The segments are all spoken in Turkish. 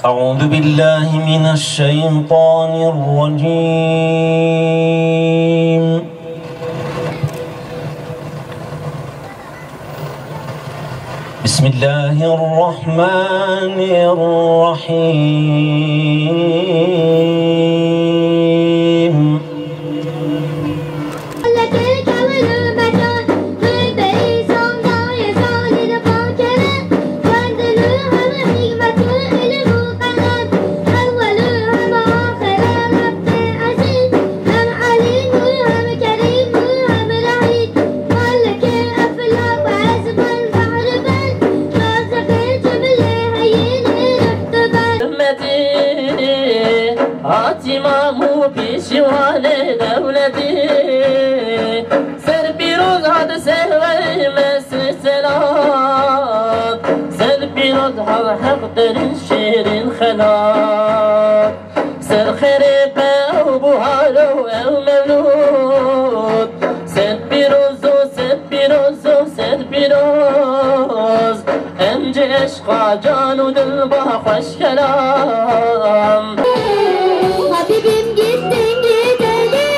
أعوذ بالله من الشيطان الرجيم بسم الله الرحمن الرحيم İmamı pişivane devleti serpiroz had sevmesi selat serpiroz had hak derin şirin halat serxere ev buhalo ev mevlud serpiroz emce eşqa canu dilba hoş kelam. Habibim gittin gideli,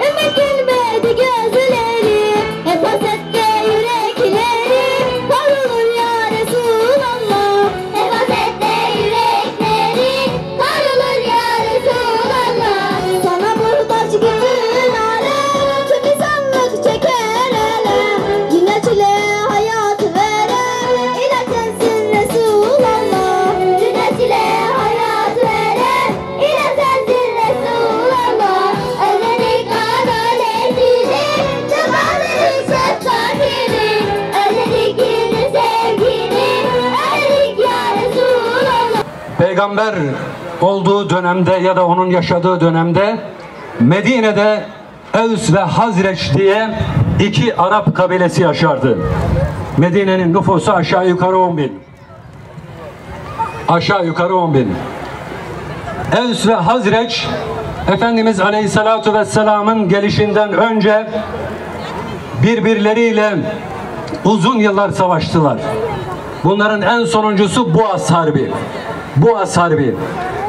ümit gülmedi gözleri, hep hasette yürekleri, kavrulur ya Resulallah. Hep hasette yürekleri, kavrulur ya Resulallah. Sana muhtaç bütün alem, çok insanlık çeker elem, yine çile hayat veren, ilaç sensin Resulallah. Yine çile hayat veren, ilaç sensin. Peygamber olduğu dönemde ya da onun yaşadığı dönemde Medine'de Evs ve Hazreç diye iki Arap kabilesi yaşardı. Medine'nin nüfusu aşağı yukarı 10 bin. Aşağı yukarı 10 bin. Evs ve Hazreç Efendimiz Aleyhisselatü Vesselam'ın gelişinden önce birbirleriyle uzun yıllar savaştılar. Bunların en sonuncusu Boğaz Harbi. Boğaz Harbi.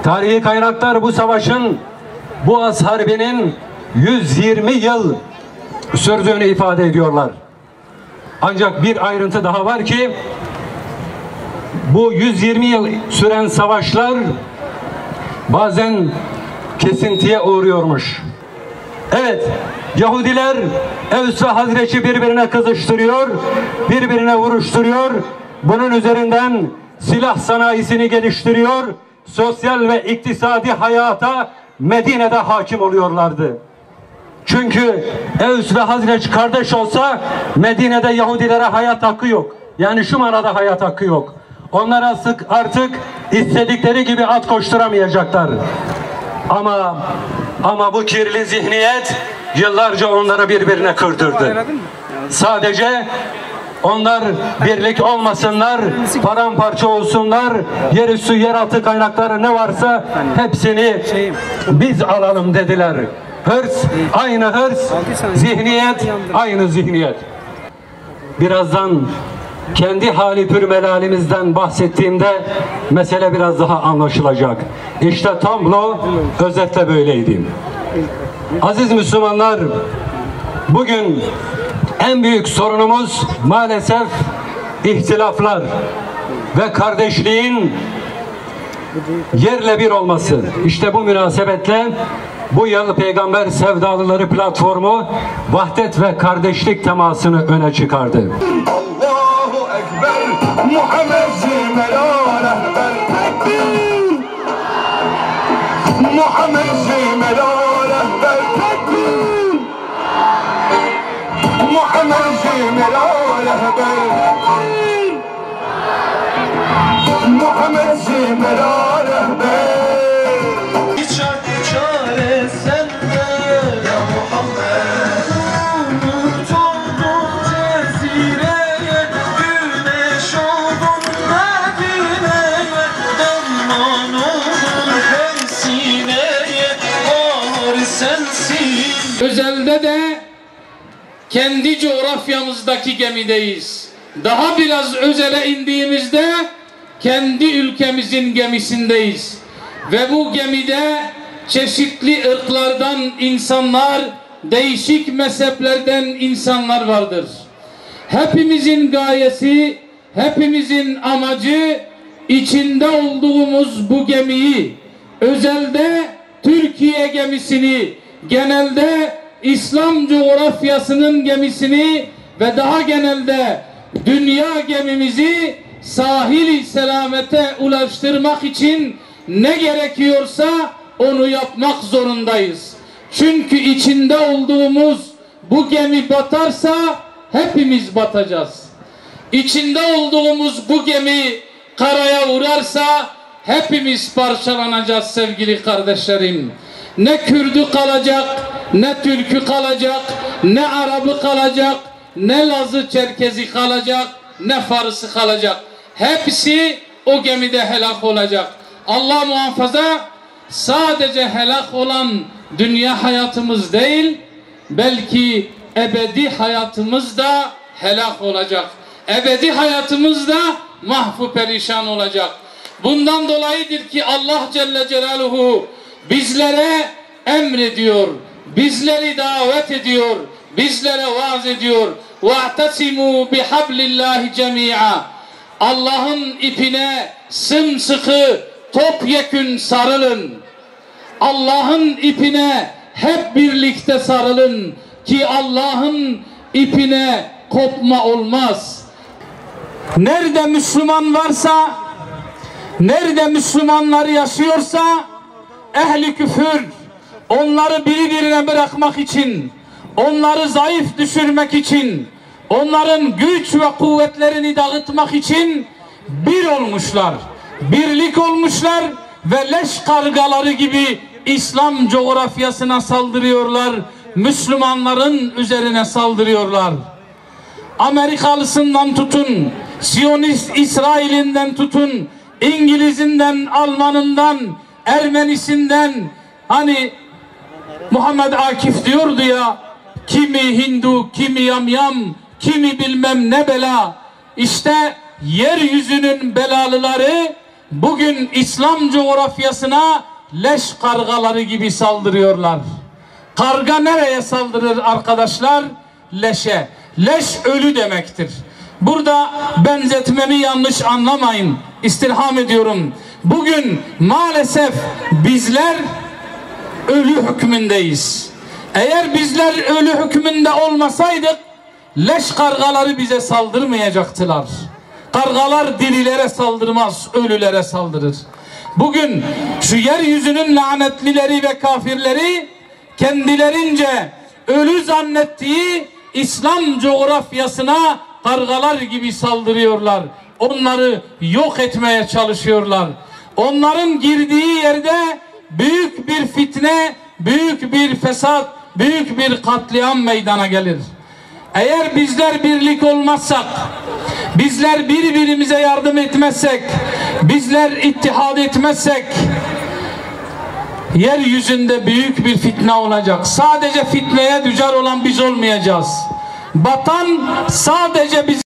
Tarihi kaynaklar bu savaşın, Boğaz Harbi'nin 120 yıl sürdüğünü ifade ediyorlar. Ancak bir ayrıntı daha var ki bu 120 yıl süren savaşlar bazen kesintiye uğruyormuş. Evet, Yahudiler Evs ve Hazreç'i birbirine kızıştırıyor, birbirine vuruşturuyor. Bunun üzerinden silah sanayisini geliştiriyor, sosyal ve iktisadi hayata Medine'de hakim oluyorlardı. Çünkü Evs ve Hazreç kardeş olsa Medine'de Yahudilere hayat hakkı yok. Yani şu manada hayat hakkı yok. Onlar artık istedikleri gibi at koşturamayacaklar. Ama bu kirli zihniyet yıllarca onları birbirine kırdırdı. Sadece onlar birlik olmasınlar, paramparça olsunlar, yerüstü yeraltı kaynakları ne varsa hepsini biz alalım dediler. Hırs, aynı hırs, zihniyet, aynı zihniyet. Birazdan kendi hali pürmelalimizden bahsettiğimde mesele biraz daha anlaşılacak. İşte tablo özetle böyleydi. Aziz Müslümanlar, bugün en büyük sorunumuz maalesef ihtilaflar ve kardeşliğin yerle bir olması. İşte bu münasebetle bu yıl Peygamber Sevdalıları platformu vahdet ve kardeşlik temasını öne çıkardı. Allahu Ekber, Muhammed Zümelal Ehber, Tekbir, Muhammed Zümelal Ehber. Muhammed Zimela rehber. Çare sende ya Muhammed. Umut oldun cezireye, güneş oldun Medine'ye, derman oldun her sineye, bahar sensin. Özelde de kendi coğrafyamızdaki gemideyiz. Daha biraz özele indiğimizde kendi ülkemizin gemisindeyiz. Ve bu gemide çeşitli ırklardan insanlar, değişik mezheplerden insanlar vardır. Hepimizin gayesi, hepimizin amacı içinde olduğumuz bu gemiyi, özelde Türkiye gemisini, genelde İslam coğrafyasının gemisini ve daha genelde dünya gemimizi sahil-i selamete ulaştırmak için ne gerekiyorsa onu yapmak zorundayız. Çünkü içinde olduğumuz bu gemi batarsa hepimiz batacağız. İçinde olduğumuz bu gemi karaya uğrarsa hepimiz parçalanacağız sevgili kardeşlerim. Ne Kürdü kalacak, ne Türkü kalacak, ne Arabı kalacak, ne Lazı Çerkezi kalacak, ne Farsı kalacak. Hepsi o gemide helak olacak. Allah muhafaza, sadece helak olan dünya hayatımız değil, belki ebedi hayatımız da helak olacak. Ebedi hayatımız da mahvu perişan olacak. Bundan dolayıdır ki Allah Celle Celaluhu bizlere emrediyor, bizleri davet ediyor, bizlere vaaz ediyor. وَاَعْتَسِمُوا بِحَبْلِ اللّٰهِ جَمِيعًا. Allah'ın ipine sımsıkı, topyekün sarılın. Allah'ın ipine hep birlikte sarılın ki Allah'ın ipine kopma olmaz. Nerede Müslüman varsa, nerede Müslümanlar yaşıyorsa ehli küfür onları birbirine bırakmak için, onları zayıf düşürmek için, onların güç ve kuvvetlerini dağıtmak için bir olmuşlar, birlik olmuşlar ve leş kargaları gibi İslam coğrafyasına saldırıyorlar, Müslümanların üzerine saldırıyorlar. Amerikalısından tutun, Siyonist İsrail'inden tutun, İngilizinden, Almanından, Ermenisinden, hani Muhammed Akif diyordu ya, kimi Hindu, kimi yamyam, kimi bilmem ne bela. İşte yeryüzünün belalıları bugün İslam coğrafyasına leş kargaları gibi saldırıyorlar. Karga nereye saldırır arkadaşlar? Leşe. Leş ölü demektir. Burada benzetmemi yanlış anlamayın. İstirham ediyorum. Bugün maalesef bizler ölü hükmündeyiz. Eğer bizler ölü hükmünde olmasaydık leş kargaları bize saldırmayacaktılar. Kargalar dirilere saldırmaz, ölülere saldırır. Bugün şu yeryüzünün lanetlileri ve kafirleri kendilerince ölü zannettiği İslam coğrafyasına kargalar gibi saldırıyorlar. Onları yok etmeye çalışıyorlar. Onların girdiği yerde büyük bir fitne, büyük bir fesat, büyük bir katliam meydana gelir. Eğer bizler birlik olmazsak, bizler birbirimize yardım etmezsek, bizler ittihad etmezsek, yeryüzünde büyük bir fitne olacak. Sadece fitneye düçar olan biz olmayacağız. Batan sadece biz